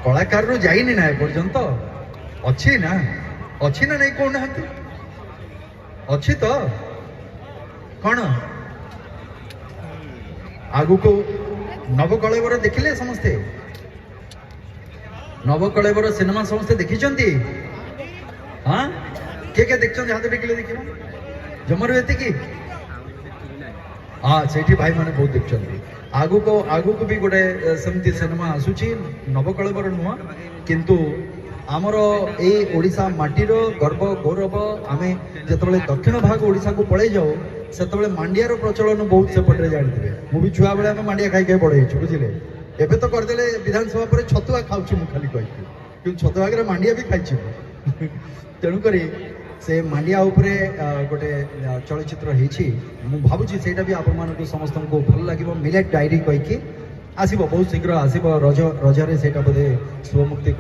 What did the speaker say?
कलाकार रू जाइनी ना एपर्यंत अच्छी ना नहीं कौन अच्छी तो कौन आगु को नवकलेवर देखिले समस्ते नवकलेवर सिनेमा समस्ते देखी हाँ किए देखते हाथ टेकिले देखिए जमार ये हाँ से भाई मैंने बहुत देखते आगु को भी गोटे सेमती सिनेमा आसूची नवकलेवर नुह किंतु आमर ए ओडिशा माटीर गर्व गौरव आम जिते दक्षिण भाग ओडिशा को पड़े जाऊ से मांडियार प्रचलन बहुत सेपटे जानते मुझे छुआ बेले आम मांडिया खाई खाई बड़े बुझे एवं तो करदे विधानसभा पर छतुआ खाऊँ खाली कही कि छतुआ आगे मांडिया भी खाई तेणुक से मांडिया उपरे गोटे चलचित्र हो भावुँ से आप समस्त को भल लगे मिलेट डायरी कहीकि आसब बहुत शीघ्र आसब रज रजरे से बोधे शुभमुक्ति।